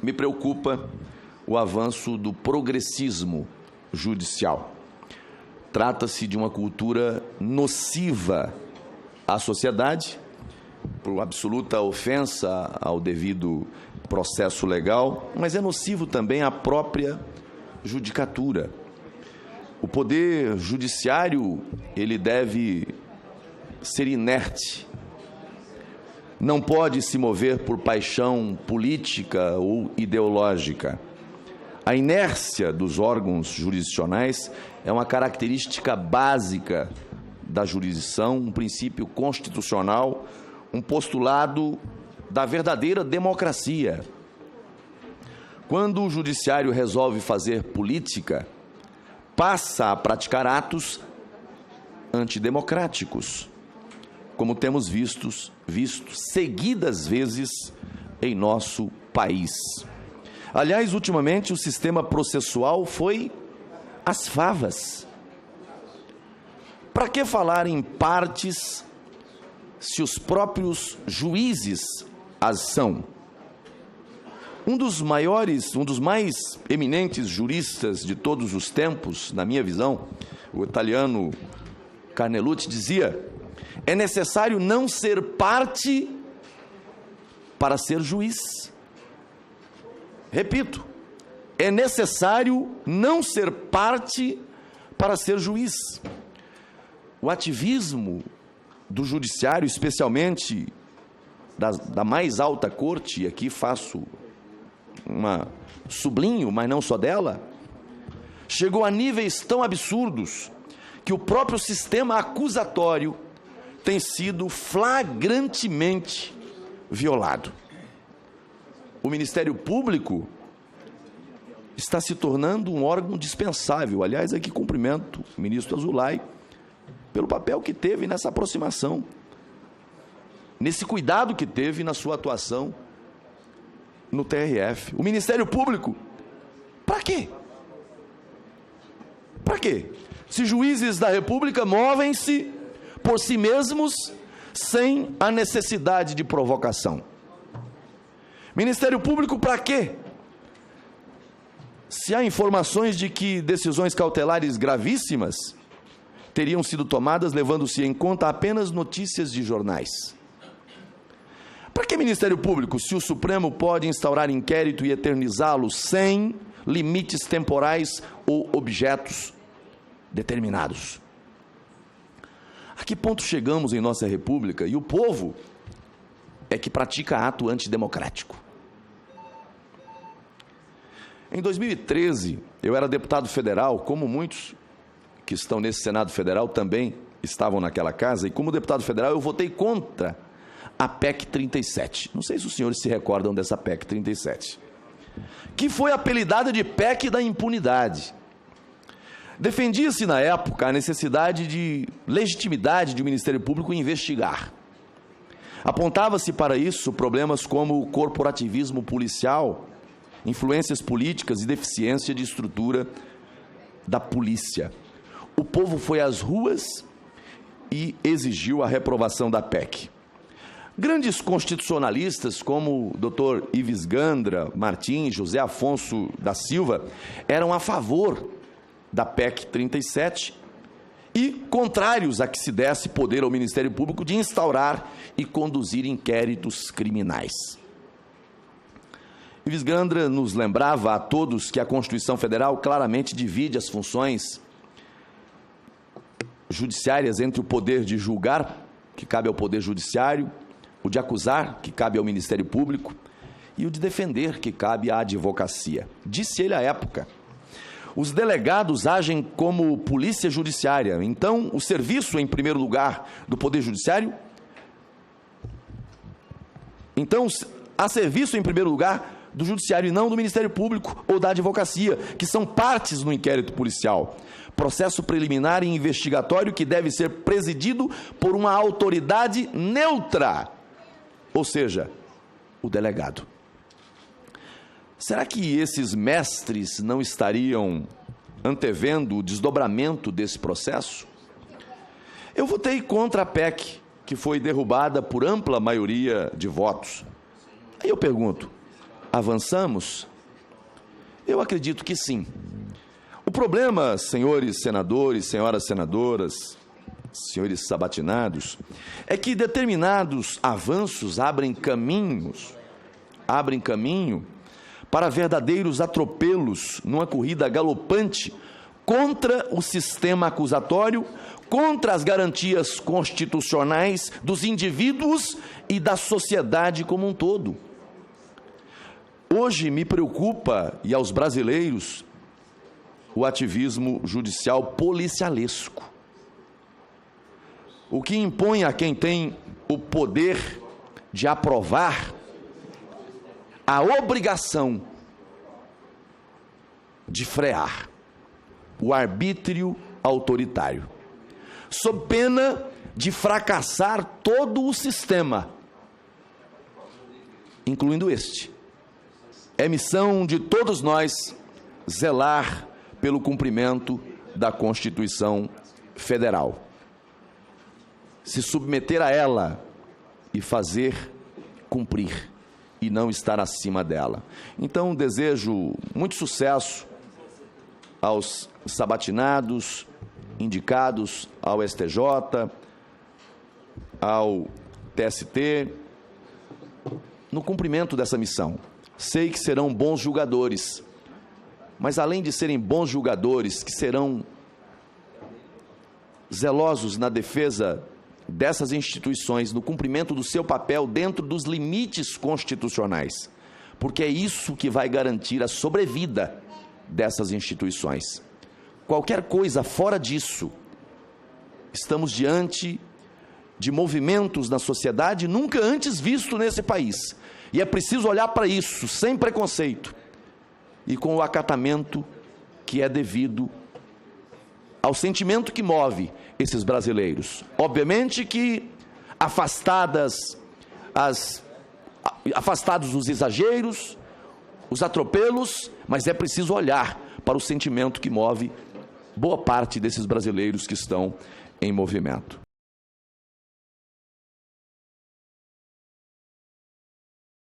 me preocupa o avanço do progressismo judicial. Trata-se de uma cultura nociva à sociedade, por absoluta ofensa ao devido processo legal, mas é nocivo também à própria judicatura. O poder judiciário, ele deve ser inerte, não pode se mover por paixão política ou ideológica. A inércia dos órgãos jurisdicionais é uma característica básica da jurisdição, um princípio constitucional, um postulado da verdadeira democracia. Quando o judiciário resolve fazer política, passa a praticar atos antidemocráticos, como temos visto seguidas vezes em nosso país. Aliás, ultimamente o sistema processual foi às favas. Para que falar em partes se os próprios juízes as são? Um dos mais eminentes juristas de todos os tempos, na minha visão, o italiano Carnelutti, dizia: é necessário não ser parte para ser juiz. Repito, é necessário não ser parte para ser juiz. O ativismo do judiciário, especialmente da mais alta corte, e aqui sublinho, mas não só dela, chegou a níveis tão absurdos que o próprio sistema acusatório tem sido flagrantemente violado. O Ministério Público está se tornando um órgão dispensável. Aliás, aqui cumprimento o ministro Azulay pelo papel que teve nessa aproximação, nesse cuidado que teve na sua atuação no TRF. O Ministério Público, para quê? Para quê? Se juízes da República movem-se por si mesmos sem a necessidade de provocação. Ministério Público para quê? Se há informações de que decisões cautelares gravíssimas teriam sido tomadas levando-se em conta apenas notícias de jornais. Para que Ministério Público, se o Supremo pode instaurar inquérito e eternizá-lo sem limites temporais ou objetos determinados? A que ponto chegamos em nossa República? E o povo é que pratica ato antidemocrático. Em 2013, eu era deputado federal, como muitos que estão nesse Senado Federal também estavam naquela casa, e como deputado federal eu votei contra a PEC 37. Não sei se os senhores se recordam dessa PEC 37, que foi apelidada de PEC da impunidade. Defendia-se na época a necessidade de legitimidade do Ministério Público em investigar. Apontava-se para isso problemas como o corporativismo policial, influências políticas e deficiência de estrutura da polícia. O povo foi às ruas e exigiu a reprovação da PEC. Grandes constitucionalistas como o Dr. Ives Gandra Martins, José Afonso da Silva, eram a favor da PEC 37 e contrários a que se desse poder ao Ministério Público de instaurar e conduzir inquéritos criminais. Ives Gandra nos lembrava a todos que a Constituição Federal claramente divide as funções judiciárias entre o poder de julgar, que cabe ao Poder Judiciário, o de acusar, que cabe ao Ministério Público, e o de defender, que cabe à advocacia. Disse ele à época: os delegados agem como polícia judiciária, então o serviço em primeiro lugar do Poder Judiciário, então há serviço em primeiro lugar do Judiciário e não do Ministério Público ou da advocacia, que são partes no inquérito policial. Processo preliminar e investigatório que deve ser presidido por uma autoridade neutra, ou seja, o delegado. Será que esses mestres não estariam antevendo o desdobramento desse processo? Eu votei contra a PEC, que foi derrubada por ampla maioria de votos. Aí eu pergunto, avançamos? Eu acredito que sim. O problema, senhores senadores, senhoras senadoras, senhores sabatinados, é que determinados avanços abrem caminho para verdadeiros atropelos numa corrida galopante contra o sistema acusatório, contra as garantias constitucionais dos indivíduos e da sociedade como um todo. Hoje me preocupa, e aos brasileiros, o ativismo judicial policialesco, o que impõe a quem tem o poder de aprovar a obrigação de frear o arbítrio autoritário, sob pena de fracassar todo o sistema, incluindo este. É missão de todos nós zelar pelo cumprimento da Constituição Federal, se submeter a ela e fazer cumprir, e não estar acima dela. Então, desejo muito sucesso aos sabatinados, indicados ao STJ, ao TST, no cumprimento dessa missão. Sei que serão bons julgadores, mas além de serem bons julgadores, que serão zelosos na defesa dessas instituições, no cumprimento do seu papel dentro dos limites constitucionais, porque é isso que vai garantir a sobrevida dessas instituições. Qualquer coisa fora disso, estamos diante de movimentos na sociedade nunca antes visto nesse país, e é preciso olhar para isso sem preconceito e com o acatamento que é devido ao sentimento que move esses brasileiros. Obviamente que afastados os exageros, os atropelos, mas é preciso olhar para o sentimento que move boa parte desses brasileiros que estão em movimento.